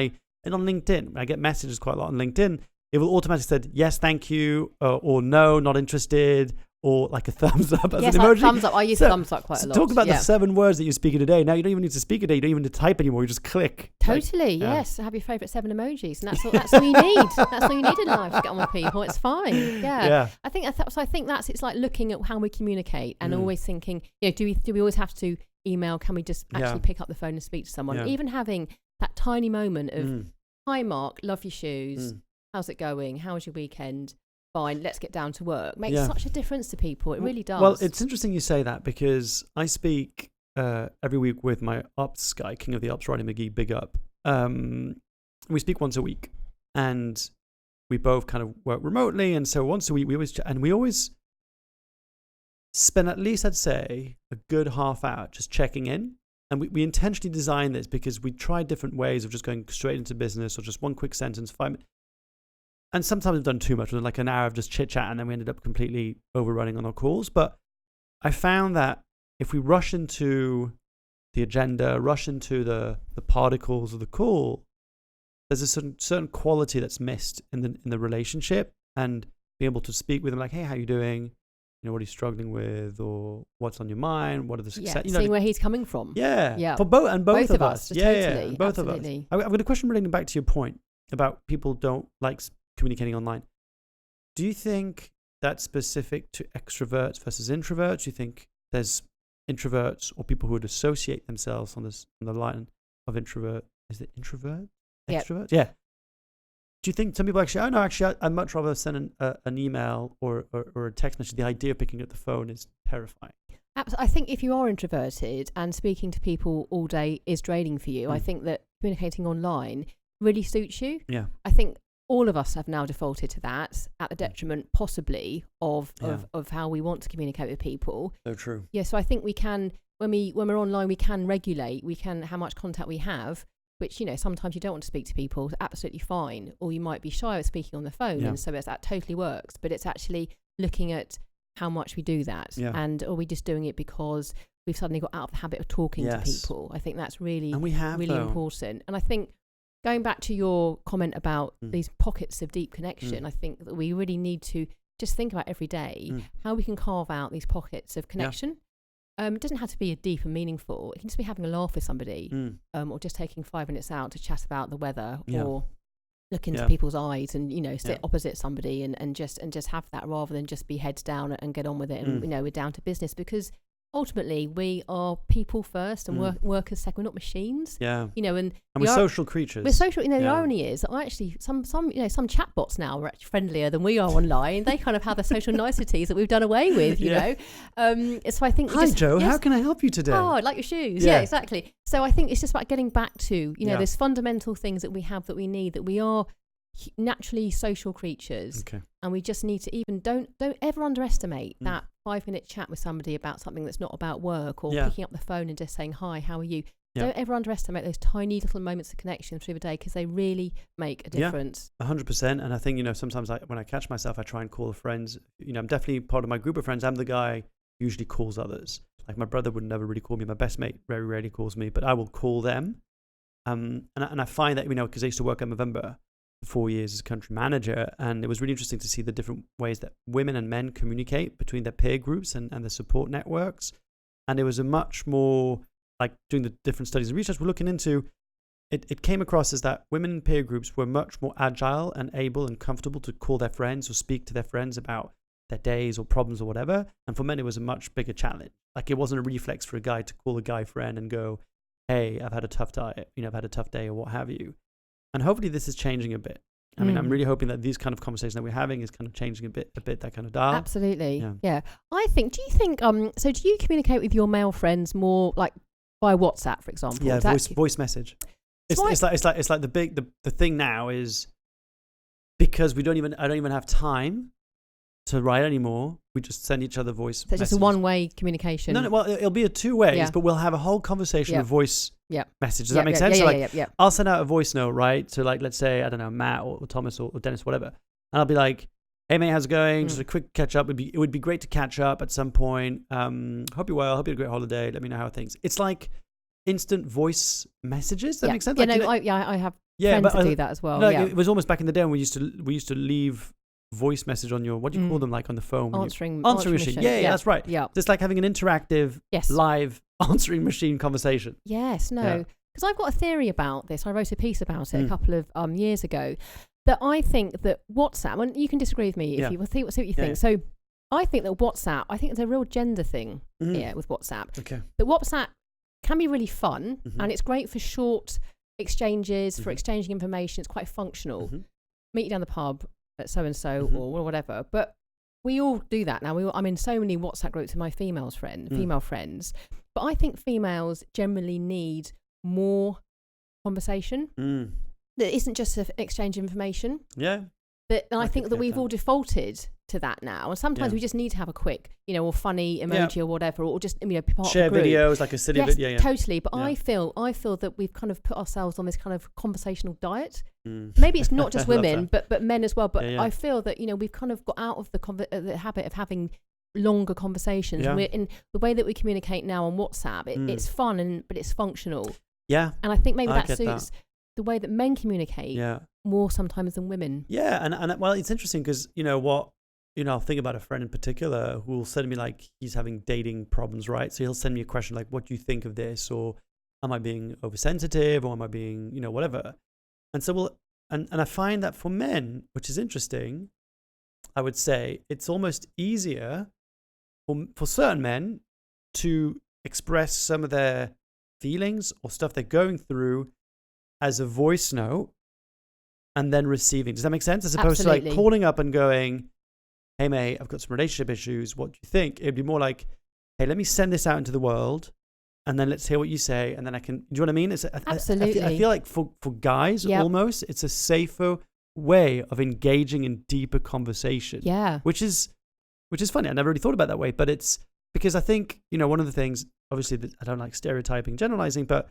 on LinkedIn, I get messages quite a lot on LinkedIn, it will automatically say, yes, thank you, or no, not interested, or like a thumbs up as an emoji. Thumbs up. I use thumbs up quite a lot. Talk about the 7 words that you speak in a day. Now you don't even need to speak a day. You don't even need to type anymore. You just click. Totally, yes. Have your favourite 7 emojis, and that's all you need. That's all you need in life to get on with people. It's fine. Yeah. I think it's like looking at how we communicate and always thinking, do we always have to email? Can we just actually pick up the phone and speak to someone? Yeah. Even having that tiny moment of, hi Mark, love your shoes. How's it going? How was your weekend? Fine, let's get down to work. Makes such a difference to people. It really does. Well, it's interesting you say that, because I speak every week with my ops guy, King of the Ops, Roddy McGee, big up. We speak once a week, and we both kind of work remotely. And so once a week, we always spend at least, I'd say, a good half hour just checking in. And we intentionally designed this because we tried different ways of just going straight into business, or just one quick sentence, 5 minutes. and sometimes we've done too much, like an hour of just chit chat, and then we ended up completely overrunning on our calls. But I found that if we rush into the agenda, rush into the particles of the call, there's a certain quality that's missed in the relationship, and being able to speak with them like, hey, how you doing? What are you struggling with, or what's on your mind? What are the success? Seeing where he's coming from. Yeah. For both of us. Totally. Both Absolutely. of us. I've got a question relating back to your point about people don't like communicating online. Do you think that's specific to extroverts versus introverts? Do you think there's introverts or people who would associate themselves on the line of introvert? Is it introvert? Extrovert? Yeah. Do you think some people actually, I'd much rather send an email or a text message. The idea of picking up the phone is terrifying. I think if you are introverted and speaking to people all day is draining for you, I think that communicating online really suits you. Yeah. I think all of us have now defaulted to that at the detriment possibly of how we want to communicate with people. So true. Yeah, so I think we can, when we're online, we can regulate, how much contact we have, which, sometimes you don't want to speak to people, it's absolutely fine. Or you might be shy of speaking on the phone, and so that totally works. But it's actually looking at how much we do that. Yeah. And are we just doing it because we've suddenly got out of the habit of talking to people? I think that's really, important. And I think going back to your comment about these pockets of deep connection, I think that we really need to just think about every day how we can carve out these pockets of connection. Yeah. It doesn't have to be deep and meaningful. It can just be having a laugh with somebody, or just taking 5 minutes out to chat about the weather, or look into people's eyes and sit opposite somebody and just have that, rather than just be heads down and get on with it. And we're down to business, because ultimately we are people first and workers second. We're not machines. Yeah. And we're social creatures. We're social. The irony is that actually some chatbots now are actually friendlier than we are online. They kind of have the social niceties that we've done away with. So I think. Hi, Joe. How can I help you today? Oh, I like your shoes. Yeah, exactly. So I think it's just about getting back to there's fundamental things that we have that we need, that we are naturally social creatures, and we just need to don't ever underestimate that 5-minute chat with somebody about something that's not about work, or picking up the phone and just saying, hi, how are you? Don't ever underestimate those tiny little moments of connection through the day, because they really make a difference. 100%. And I think sometimes when I catch myself, I try and call friends. I'm definitely part of my group of friends. I'm the guy who usually calls others. Like my brother would never really call me. My best mate very rarely calls me, but I will call them. And I find that because I used to work at Movember 4 years as country manager, and it was really interesting to see the different ways that women and men communicate between their peer groups and their support networks. And it was a much more, like, doing the different studies and research we're looking into, it came across as that women in peer groups were much more agile and able and comfortable to call their friends or speak to their friends about their days or problems or whatever. And for men, it was a much bigger challenge. Like, it wasn't a reflex for a guy to call a guy friend and go, hey, I've had a tough day, I've had a tough day, or what have you. And hopefully this is changing a bit. I mean, I'm really hoping that these kind of conversations that we're having is kind of changing a bit that kind of dial. Absolutely. Yeah. I think, do you think, so do you communicate with your male friends more like via WhatsApp, for example? Yeah, voice message. It's like the thing now is, because I don't even have time to write anymore, we just send each other voice messages. So just a one-way communication? No, well, it'll be a two ways, but we'll have a whole conversation with voice message. Does that make sense? Yeah. I'll send out a voice note, right? To, like, let's say, I don't know, Matt or Thomas or Dennis, whatever. And I'll be like, hey, mate, how's it going? Just a quick catch up. It would be great to catch up at some point. Hope you're well. Hope you had a great holiday. Let me know how things. It's like instant voice messages. Does that make sense? I have friends that do that as well. It was almost back in the day when we used to leave voice message on your, what do you call them, like on the phone? Answering machine. Yeah, that's right. Yeah. Just like having an interactive, live answering machine conversation. Yes, no. Because I've got a theory about this. I wrote a piece about it a couple of years ago, that I think that WhatsApp, and you can disagree with me if you see what you think. Yeah. So I think that WhatsApp, I think there's a real gender thing here with WhatsApp. Okay. That WhatsApp can be really fun, and it's great for short exchanges, for exchanging information. It's quite functional. Meet you down the pub at so-and-so or whatever. But we all do that now. I'm in so many WhatsApp groups with my female friends. But I think females generally need more conversation. That isn't just an exchange of information. Yeah. And I think that we've all defaulted to that now, and sometimes we just need to have a quick, or funny emoji or whatever, or just part share of the group. videos like a silly bit. Totally. But I feel that we've kind of put ourselves on this kind of conversational diet. Maybe it's not just women, but men as well. But I feel that we've kind of got out of the habit of having longer conversations. And we're in the way that we communicate now on WhatsApp. It's fun but it's functional. Yeah. And I think maybe that suits the way that men communicate more sometimes than women. Yeah, and well, it's interesting because I'll think about a friend in particular who will send me like he's having dating problems, right? So he'll send me a question like, "What do you think of this?" Or "Am I being oversensitive?" Or "Am I being whatever?" And so and I find that for men, which is interesting, I would say it's almost easier for certain men to express some of their feelings or stuff they're going through as a voice note and then receiving. Does that make sense? As opposed to like calling up and going, "Hey mate, I've got some relationship issues. What do you think?" It'd be more like, "Hey, let me send this out into the world and then let's hear what you say. And then I can," do you know what I mean? Absolutely. I feel like for guys, almost, it's a safer way of engaging in deeper conversation. Yeah. Which is funny. I never really thought about it that way, but it's because I think, one of the things, obviously, I don't like stereotyping, generalizing, but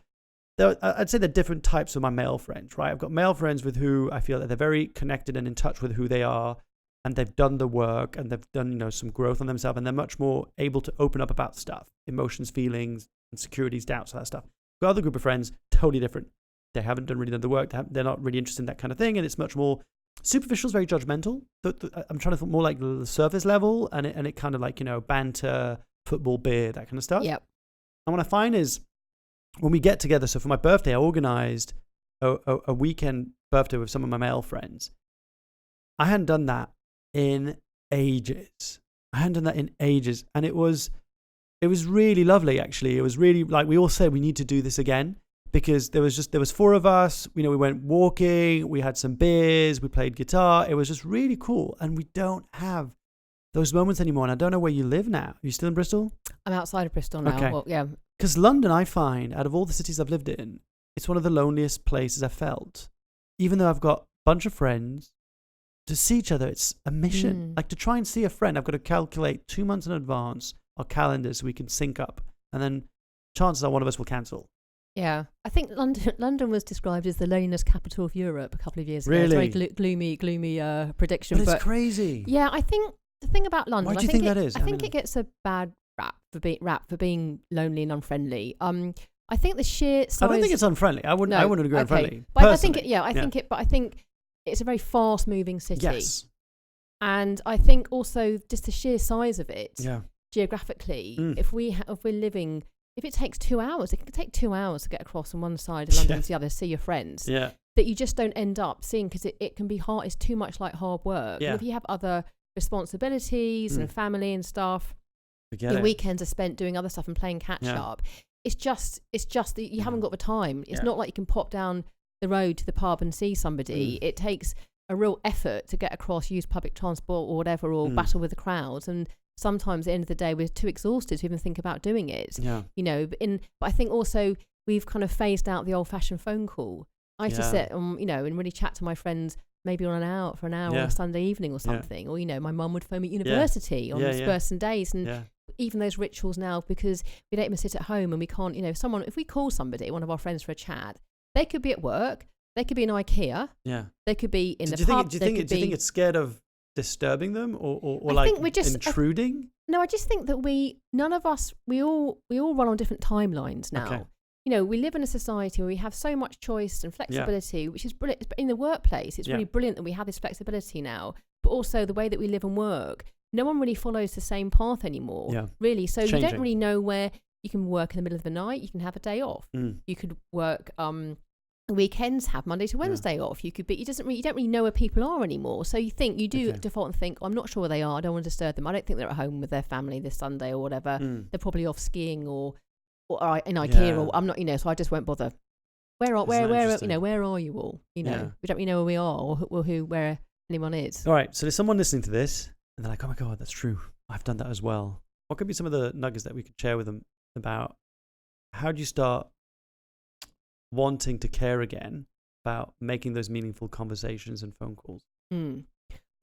I'd say there are different types of my male friends, right? I've got male friends with who I feel that they're very connected and in touch with who they are, and they've done the work, and they've done, some growth on themselves, and they're much more able to open up about stuff, emotions, feelings, insecurities, doubts, all that stuff. Got other group of friends, totally different. They haven't really done the work. They're not really interested in that kind of thing, and it's much more superficial, very judgmental. I'm trying to think more like the surface level, and it kind of like, banter, football, beer, that kind of stuff. Yep. And what I find is when we get together, so for my birthday, I organized a weekend birthday with some of my male friends. I hadn't done that in ages. And it was really lovely, actually. It was really like we all said we need to do this again because there was 4 of us. We went walking, we had some beers, we played guitar. It was just really cool. And we don't have those moments anymore. And I don't know where you live now. Are you still in Bristol? I'm outside of Bristol now. Okay. Well, yeah. Because London, I find, out of all the cities I've lived in, it's one of the loneliest places I've felt. Even though I've got a bunch of friends, to see each other, it's a mission. Like to try and see a friend, I've got to calculate 2 months in advance our calendars so we can sync up. And then chances are one of us will cancel. Yeah. I think London was described as the loneliness capital of Europe a couple of years ago. Really? It's a very gloomy prediction. But it's crazy. Yeah, I think the thing about London... Why do you think that is? I think it gets a bad rap for being lonely and unfriendly. I think the sheer size... I don't think it's unfriendly. I wouldn't agree unfriendly. But I think it's a very fast-moving city. Yes. And I think also just the sheer size of it, geographically, if it takes 2 hours, it can take 2 hours to get across from one side of London to the other, see your friends. Yeah. That you just don't end up seeing because it can be hard. It's too much like hard work. Yeah. And if you have other responsibilities and family and stuff, your weekends are spent doing other stuff and playing catch up. It's just that you haven't got the time. It's not like you can pop down the road to the pub and see somebody. It takes a real effort to get across, use public transport or whatever, or battle with the crowds. And sometimes at the end of the day, we're too exhausted to even think about doing it. Yeah. But I think also we've kind of phased out the old-fashioned phone call. I used to sit and really chat to my friends maybe for an hour on a Sunday evening or something. Or my mum would phone me at university on certain days, and even those rituals now, because we don't even sit at home and we can't. If we call somebody, one of our friends, for a chat, they could be at work, they could be in IKEA, they could be in the pub. Do you think it's scared of disturbing them or like intruding? No, I just think that we all run on different timelines now. Okay. We live in a society where we have so much choice and flexibility, which is brilliant. In the workplace, it's really brilliant that we have this flexibility now, but also the way that we live and work. No one really follows the same path anymore, really. So you don't really know where you can work in the middle of the night. You can have a day off. You could work weekends, have Monday to Wednesday off. You could be. You don't really know where people are anymore. So you default and think, I'm not sure where they are. I don't want to disturb them. I don't think they're at home with their family this Sunday or whatever. They're probably off skiing or in IKEA, or I'm not, so I just won't bother. Where are you all? We don't really know where we are or where anyone is. All right, so there's someone listening to this, and they're like, "Oh my God, that's true. I've done that as well." What could be some of the nuggets that we could share with them about how do you start wanting to care again about making those meaningful conversations and phone calls?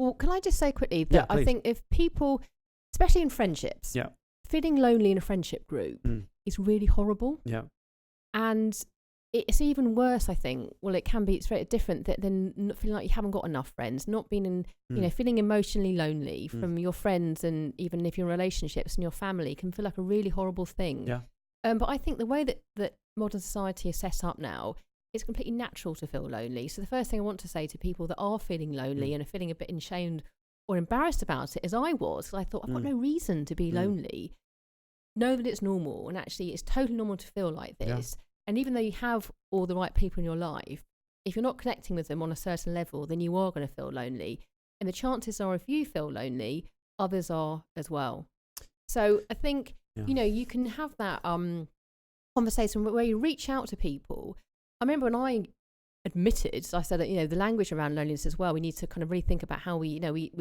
Well, can I just say quickly that I think if people, especially in friendships, feeling lonely in a friendship group is really horrible. Yeah. And it's even worse, I think. Well, it can be, it's very different than not feeling like you haven't got enough friends, not being in, feeling emotionally lonely from your friends, and even if you're in relationships and your family can feel like a really horrible thing. Yeah. But I think the way that modern society is set up now, it's completely natural to feel lonely. So the first thing I want to say to people that are feeling lonely and are feeling a bit ashamed or embarrassed about it, as I was, because I thought I've got no reason to be lonely, know that it's normal, and actually it's totally normal to feel like this. And even though you have all the right people in your life, if you're not connecting with them on a certain level, then you are going to feel lonely. And the chances are, if you feel lonely, others are as well. So I think, you can have that conversation where you reach out to people. I remember when I admitted, I said, the language around loneliness as well, we need to kind of really think about how we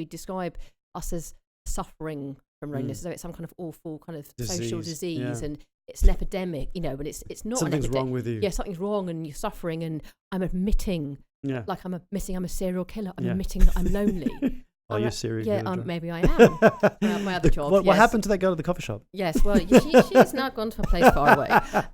describe us as suffering from loneliness as though it's some kind of awful kind of social disease and it's an epidemic, and it's not. Something's wrong with you. Yeah, something's wrong and you're suffering, and I'm admitting, like I'm a serial killer. I'm admitting that I'm lonely. Are you serious? Yeah, maybe I am. My other job. What happened to that girl at the coffee shop? Yes, well, she's now gone to a place far away.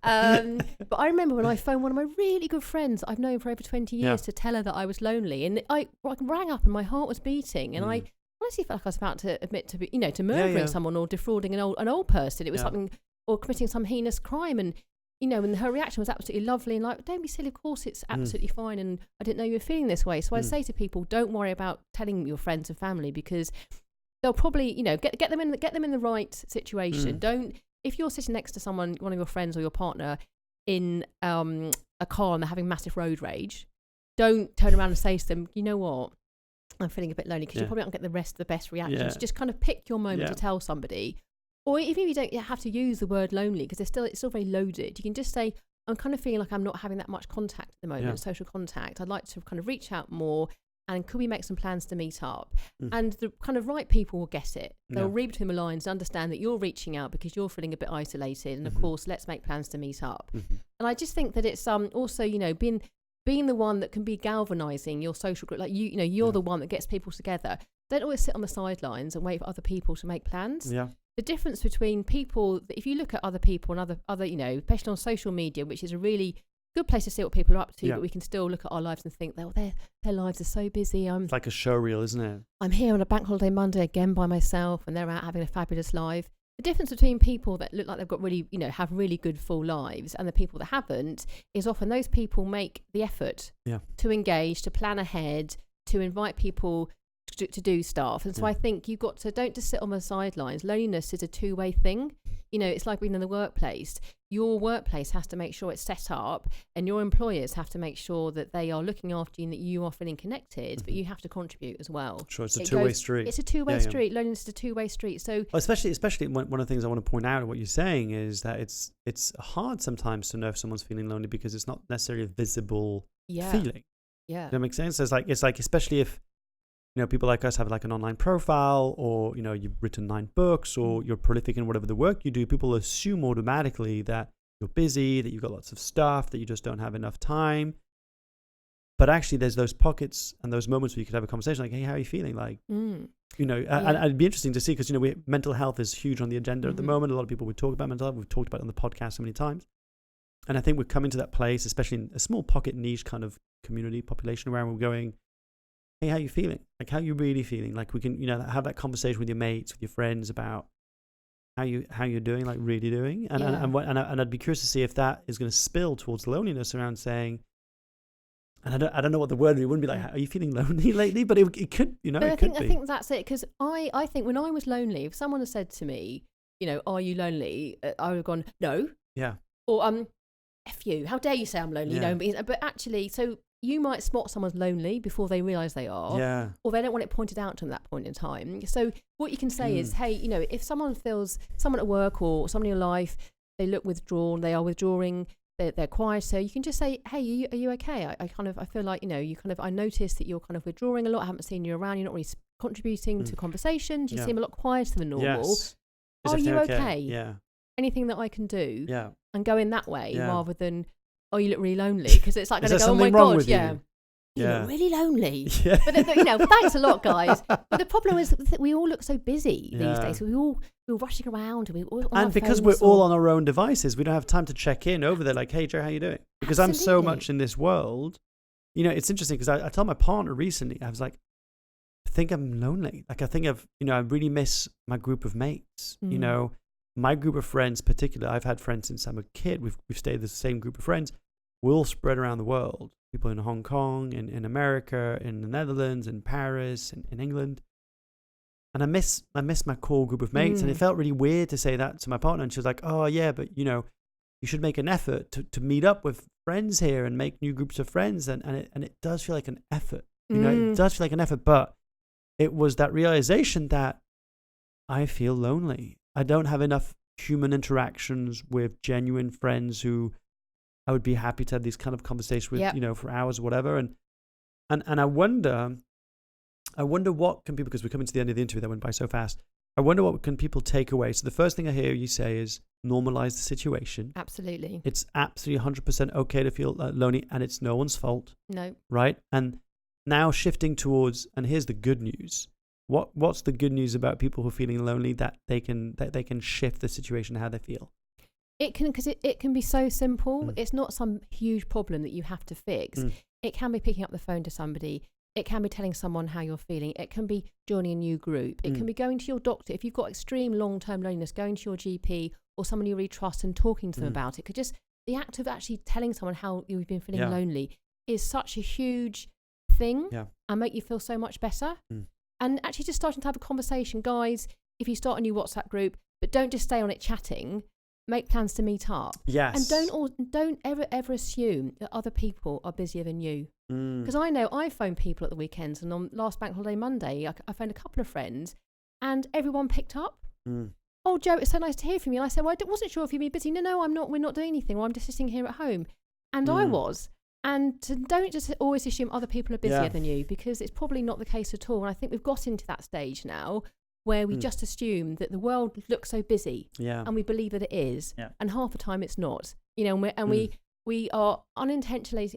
But I remember when I phoned one of my really good friends I've known for over 20 years to tell her that I was lonely, and I rang up and my heart was beating, and I honestly felt like I was about to admit to murdering someone or defrauding an old person. It was something, or committing some heinous crime, and and her reaction was absolutely lovely and like, don't be silly, of course it's absolutely fine, and I didn't know you were feeling this way. So I say to people, don't worry about telling your friends and family, because they'll probably, get them in the right situation. Don't, if you're sitting next to someone, one of your friends or your partner in a car and they're having massive road rage, don't turn around and say to them, you know what, I'm feeling a bit lonely, because you probably don't get the rest of the best reactions. Just kind of pick your moment to tell somebody. Or even if you don't have to use the word lonely, because it's still very loaded, you can just say, I'm kind of feeling like I'm not having that much contact at the moment, social contact. I'd like to kind of reach out more, and could we make some plans to meet up? And the kind of right people will get it. They'll read between the lines, understand that you're reaching out because you're feeling a bit isolated, and of course, let's make plans to meet up. And I just think that it's also, being the one that can be galvanizing your social group, like you're the one that gets people together. Don't always sit on the sidelines and wait for other people to make plans. The difference between people, if you look at other people and other especially on social media, which is a really good place to see what people are up to, but we can still look at our lives and think, their lives are so busy. It's like a show reel, isn't it? I'm here on a bank holiday Monday again by myself, and they're out having a fabulous life. The difference between people that look like they've got really, have really good full lives, and the people that haven't, is often those people make the effort to engage, to plan ahead, to invite people to do stuff. And so I think you've got to, don't just sit on the sidelines. Loneliness is a two-way thing. It's like being in the workplace. Your workplace has to make sure it's set up, and your employers have to make sure that they are looking after you and that you are feeling connected, but you have to contribute as well. Sure, it's a two-way street. It's a two-way street. Loneliness is a two-way street. So especially one of the things I want to point out of what you're saying is that it's hard sometimes to know if someone's feeling lonely, because it's not necessarily a visible feeling. Does that make sense? It's like especially if people like us have like an online profile, or you've written 9 books, or you're prolific in whatever the work you do, people assume automatically that you're busy, that you've got lots of stuff, that you just don't have enough time. But actually there's those pockets and those moments where you could have a conversation like, hey, how are you feeling? Like, and it'd be interesting to see, because mental health is huge on the agenda at the moment. A lot of people would talk about mental health. We've talked about it on the podcast so many times. And I think we're coming to that place, especially in a small pocket niche kind of community population, where we're going, hey, how are you feeling? Like, how are you really feeling? Like, we can, have that conversation with your mates, with your friends about how you're doing, like really doing. And I'd be curious to see if that is going to spill towards loneliness around saying, and I don't know what the word would be. It wouldn't be like, are you feeling lonely lately? But it could, But I think that's it. Because I think when I was lonely, if someone had said to me, are you lonely? I would have gone, no. Yeah. Or, F you, how dare you say I'm lonely? No, but actually, so you might spot someone's lonely before they realise they are, or they don't want it pointed out to them at that point in time. So what you can say is, hey, if someone at work or someone in your life, they look withdrawn, they are withdrawing, they're quiet, so you can just say, hey, are you okay? I feel like, I noticed that you're kind of withdrawing a lot. I haven't seen you around. You're not really contributing to conversations. You seem a lot quieter than normal. Yes. Are you okay? Yeah. Anything that I can do? Yeah. And go in that way rather than, oh, you look really lonely, because it's like going to go, oh my God, you? you look really lonely. Yeah. But thanks a lot, guys. But the problem is that we all look so busy these days. We're rushing around. And because we're all on our own devices, we don't have time to check in over there like, hey, Joe, how you doing? Because I'm so much in this world. It's interesting because I told my partner recently, I was like, I think I'm lonely. Like, I think I really miss my group of mates. My group of friends, particularly, I've had friends since I'm a kid. We've stayed the same group of friends. We're all spread around the world. People in Hong Kong, in America, in the Netherlands, in Paris, in England. And I miss my core group of mates. And it felt really weird to say that to my partner. And she was like, oh, yeah, but, you should make an effort to meet up with friends here and make new groups of friends. And it does feel like an effort. It does feel like an effort. But it was that realization that I feel lonely. I don't have enough human interactions with genuine friends who I would be happy to have these kind of conversations with, for hours or whatever. And I wonder what can people, because we're coming to the end of the interview that went by so fast. I wonder what can people take away. So the first thing I hear you say is normalize the situation. Absolutely. It's absolutely 100% okay to feel lonely, and it's no one's fault. No. Right? And now shifting towards, and here's the good news. What's the good news about people who are feeling lonely that they can shift the situation how they feel? It can, because it can be so simple. It's not some huge problem that you have to fix. It can be picking up the phone to somebody. It can be telling someone how you're feeling. It can be joining a new group. It can be going to your doctor. If you've got extreme long-term loneliness, going to your GP or someone you really trust and talking to them about it. Because just the act of actually telling someone how you've been feeling lonely is such a huge thing and make you feel so much better. And actually just starting to have a conversation. Guys, if you start a new WhatsApp group, but don't just stay on it chatting, make plans to meet up. Yes. And don't ever assume that other people are busier than you. Because I know I phone people at the weekends, and on last Bank Holiday Monday, I phoned a couple of friends and everyone picked up. Oh, Joe, it's so nice to hear from you. And I said, well, I wasn't sure if you'd be busy. No, I'm not. We're not doing anything. Or I'm just sitting here at home. And I was. And don't just always assume other people are busier than you, because it's probably not the case at all. And I think we've got into that stage now where we just assume that the world looks so busy, and we believe that it is, and half the time it's not. We are unintentionally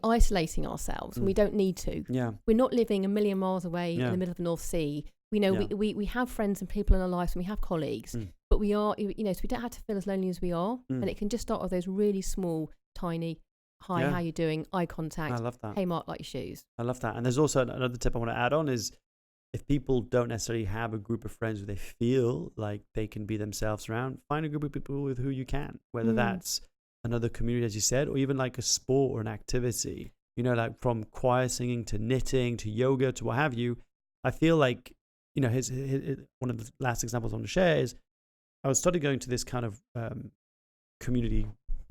isolating ourselves, and we don't need to. We're not living a million miles away in the middle of the North Sea. We know we have friends and people in our lives, and we have colleagues, but we are, so we don't have to feel as lonely as we are, and it can just start with those really small, tiny, hi, how you doing, eye contact. I love that. Hey, Mark, like your shoes. I love that. And there's also another tip I want to add on is, if people don't necessarily have a group of friends who they feel like they can be themselves around, find a group of people with who you can, whether that's another community, as you said, or even like a sport or an activity, like from choir singing to knitting to yoga to what have you. I feel like, his one of the last examples I want to share is, I was started going to this kind of community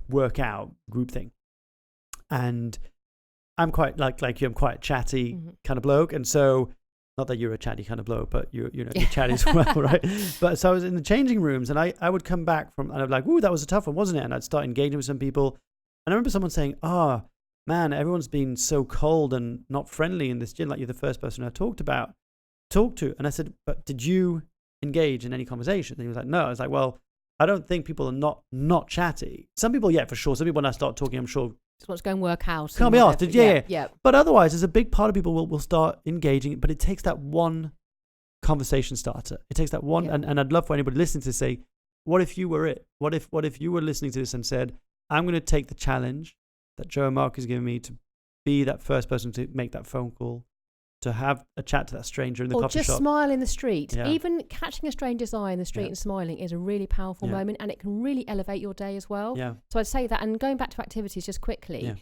workout group thing. And I'm quite like you, I'm quite a chatty kind of bloke. And so, not that you're a chatty kind of bloke, but you're chatty as well, right? But so I was in the changing rooms, and I would come back from, and I'd be like, ooh, that was a tough one, wasn't it? And I'd start engaging with some people. And I remember someone saying, oh, man, everyone's been so cold and not friendly in this gym. Like, you're the first person I talked to. And I said, but did you engage in any conversation? And he was like, no. I was like, well, I don't think people are not chatty. Some people, yeah, for sure. Some people, when I start talking, I'm sure, just want to go and work out. Can't be asked. Yeah. But otherwise, there's a big part of people will start engaging, but it takes that one conversation starter. It takes that one, and I'd love for anybody listening to say, what if you were it? What if you were listening to this and said, I'm going to take the challenge that Joe and Mark has given me to be that first person to make that phone call, to have a chat to that stranger in the coffee shop. Or just smile in the street. Yeah. Even catching a stranger's eye in the street and smiling is a really powerful moment, and it can really elevate your day as well. Yeah. So I'd say that, and going back to activities just quickly,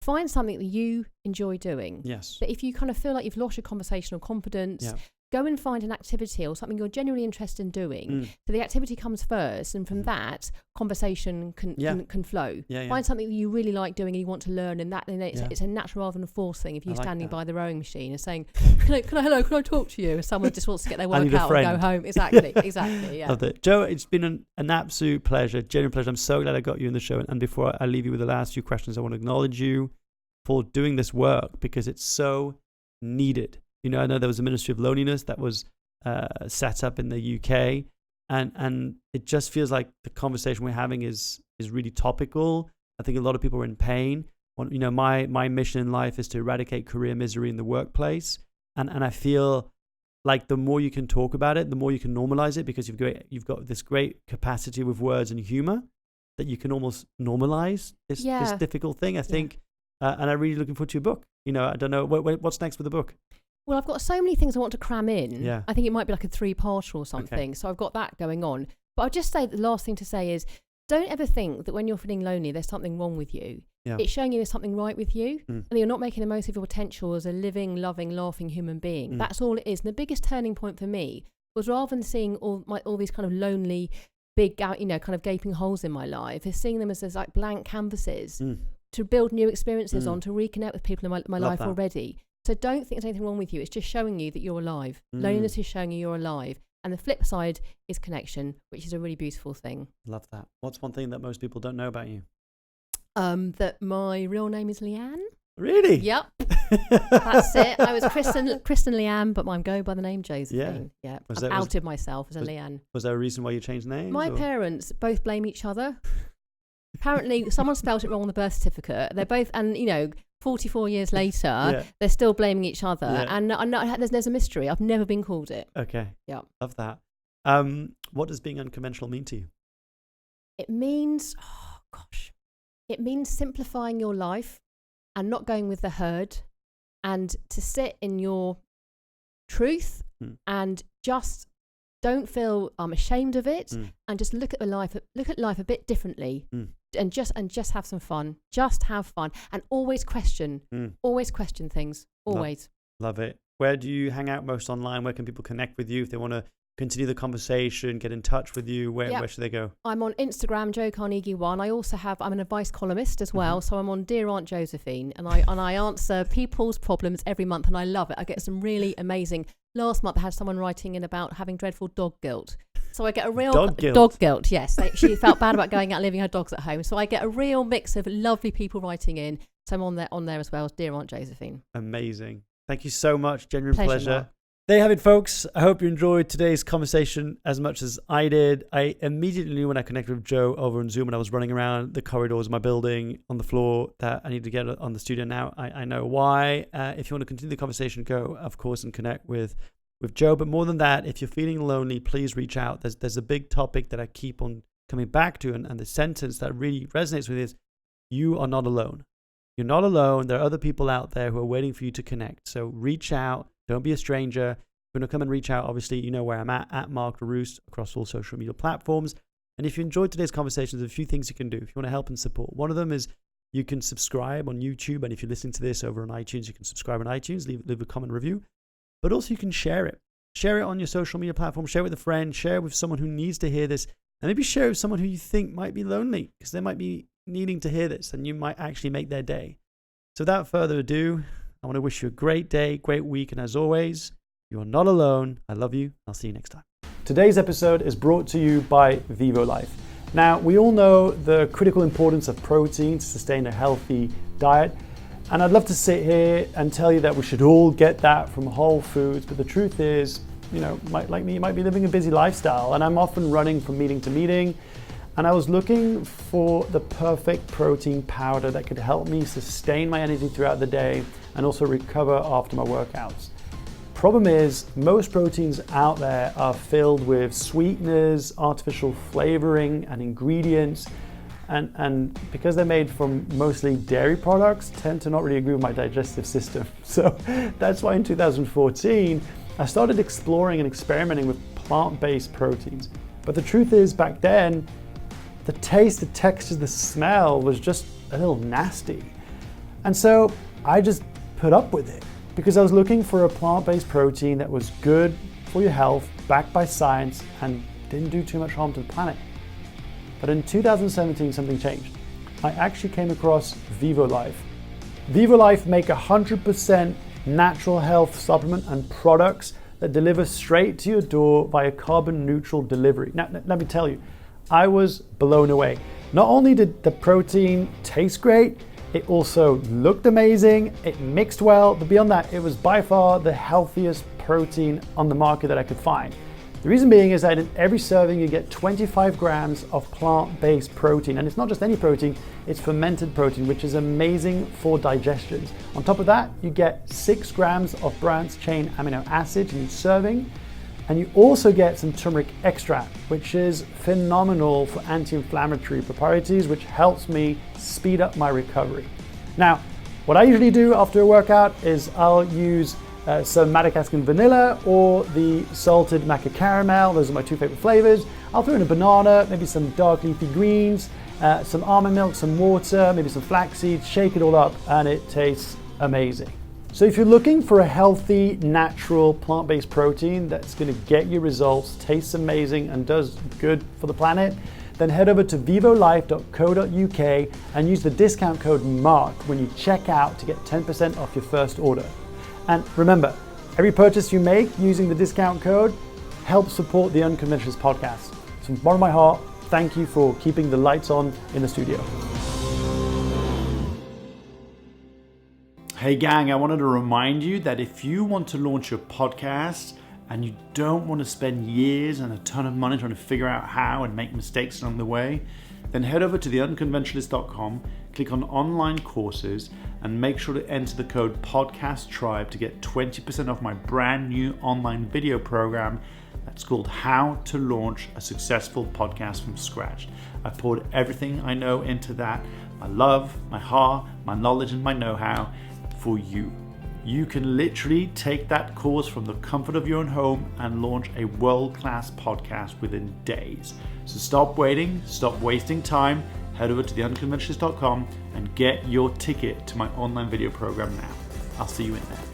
find something that you enjoy doing. Yes. But if you kind of feel like you've lost your conversational confidence, go and find an activity or something you're genuinely interested in doing. So the activity comes first, and from that, conversation can flow. Find something that you really like doing and you want to learn, and it's a natural rather than a forced thing. If you're standing by the rowing machine and saying, can I talk to you? And someone just wants to get their work out and go home. Exactly. Yeah. Love it. Joe, it's been an absolute pleasure, genuine pleasure. I'm so glad I got you in the show. And before I leave you with the last few questions, I want to acknowledge you for doing this work, because it's so needed. I know there was a Ministry of Loneliness that was set up in the UK, and it just feels like the conversation we're having is really topical. I think a lot of people are in pain, My mission in life is to eradicate career misery in the workplace. And I feel like the more you can talk about it, the more you can normalize it, because you've got this great capacity with words and humor that you can almost normalize this difficult thing, I think. And I'm really looking forward to your book. I don't know, what's next with the book? Well, I've got so many things I want to cram in. Yeah. I think it might be like a 3-parter or something. Okay. So I've got that going on. But I'll just say the last thing to say is, don't ever think that when you're feeling lonely, there's something wrong with you. Yeah. It's showing you there's something right with you, and you're not making the most of your potential as a living, loving, laughing human being. That's all it is. And the biggest turning point for me was, rather than seeing all these kind of lonely, big, kind of gaping holes in my life, is seeing them as like blank canvases to build new experiences on, to reconnect with people in my life already. So don't think there's anything wrong with you. It's just showing you that you're alive. Loneliness is showing you you're alive. And the flip side is connection, which is a really beautiful thing. Love that. What's one thing that most people don't know about you? That my real name is Leanne. Really? Yep. That's it. I was Kristen Leanne, but I'm going by the name Josephine. Yeah. I've outed myself as a Leanne. Was there a reason why you changed names? My parents both blame each other. Apparently, someone spelled it wrong on the birth certificate. They're both, and 44 years later, they're still blaming each other. Yeah. And there's a mystery. I've never been called it. Okay. Yeah. Love that. What does being unconventional mean to you? It means, it means simplifying your life and not going with the herd, and to sit in your truth and just don't feel ashamed of it, and just look at life a bit differently, and just have some fun. Just have fun, and always question things. Always. Love it. Where do you hang out most online? Where can people connect with you if they want to continue the conversation, get in touch with you? Where should they go? I'm on Instagram, Jo Carnegie 1. I also I'm an advice columnist as well. So I'm on Dear Aunt Josephine, and I answer people's problems every month, and I love it. I get some really amazing. Last month I had someone writing in about having dreadful dog guilt. So I get a real dog guilt. Yes, she felt bad about going out and leaving her dogs at home. So I get a real mix of lovely people writing in. So I'm on there as well as Dear Aunt Josephine. Amazing. Thank you so much. Genuine pleasure. There you have it, folks. I hope you enjoyed today's conversation as much as I did. I immediately knew when I connected with Joe over on Zoom and I was running around the corridors of my building on the floor that I need to get on the studio now. I know why. If you want to continue the conversation, go, of course, and connect with Joe. But more than that, if you're feeling lonely, please reach out. There's a big topic that I keep on coming back to, and the sentence that really resonates with is, you are not alone. You're not alone. There are other people out there who are waiting for you to connect. So reach out. Don't be a stranger. If you want to come and reach out, obviously, you know where I'm at Mark Leruste, across all social media platforms. And if you enjoyed today's conversation, there's a few things you can do if you want to help and support. One of them is you can subscribe on YouTube. And if you're listening to this over on iTunes, you can subscribe on iTunes, leave a comment review. But also you can share it. Share it on your social media platform. Share it with a friend. Share it with someone who needs to hear this. And maybe share it with someone who you think might be lonely, because they might be needing to hear this and you might actually make their day. So without further ado, I want to wish you a great day, great week. And as always, you are not alone. I love you. I'll see you next time. Today's episode is brought to you by Vivo Life. Now, we all know the critical importance of protein to sustain a healthy diet. And I'd love to sit here and tell you that we should all get that from whole foods. But the truth is, like me, you might be living a busy lifestyle. And I'm often running from meeting to meeting. And I was looking for the perfect protein powder that could help me sustain my energy throughout the day and also recover after my workouts. Problem is, most proteins out there are filled with sweeteners, artificial flavoring, and ingredients. And because they're made from mostly dairy products, tend to not really agree with my digestive system. So that's why in 2014, I started exploring and experimenting with plant-based proteins. But the truth is, back then, the taste, the texture, the smell was just a little nasty. And so I just put up with it because I was looking for a plant-based protein that was good for your health, backed by science, and didn't do too much harm to the planet. But in 2017, something changed. I actually came across Vivo Life. Vivo Life make 100% natural health supplement and products that deliver straight to your door via carbon neutral delivery. Now, let me tell you, I was blown away. Not only did the protein taste great, it also looked amazing, it mixed well, but beyond that, it was by far the healthiest protein on the market that I could find. The reason being is that in every serving you get 25 grams of plant-based protein, and it's not just any protein, it's fermented protein, which is amazing for digestion. On top of that, you get 6 grams of branched-chain amino acids in each serving, and you also get some turmeric extract, which is phenomenal for anti-inflammatory properties, which helps me speed up my recovery. Now, what I usually do after a workout is I'll use some Madagascan vanilla or the salted maca caramel. Those are my 2 favorite flavors. I'll throw in a banana, maybe some dark leafy greens, some almond milk, some water, maybe some flax seeds, shake it all up, and it tastes amazing. So if you're looking for a healthy, natural, plant-based protein that's gonna get you results, tastes amazing, and does good for the planet, then head over to vivolife.co.uk and use the discount code MARK when you check out to get 10% off your first order. And remember, every purchase you make using the discount code helps support the Unconventionalists podcast. So from the bottom of my heart, thank you for keeping the lights on in the studio. Hey gang, I wanted to remind you that if you want to launch your podcast and you don't want to spend years and a ton of money trying to figure out how and make mistakes along the way, then head over to theunconventionalist.com, click on online courses, and make sure to enter the code PODCASTTRIBE to get 20% off my brand new online video program that's called How to Launch a Successful Podcast from Scratch. I've poured everything I know into that, my love, my heart, my knowledge, and my know-how for you. You can literally take that course from the comfort of your own home and launch a world-class podcast within days. So stop waiting, stop wasting time, head over to theunconventionalist.com and get your ticket to my online video program now. I'll see you in there.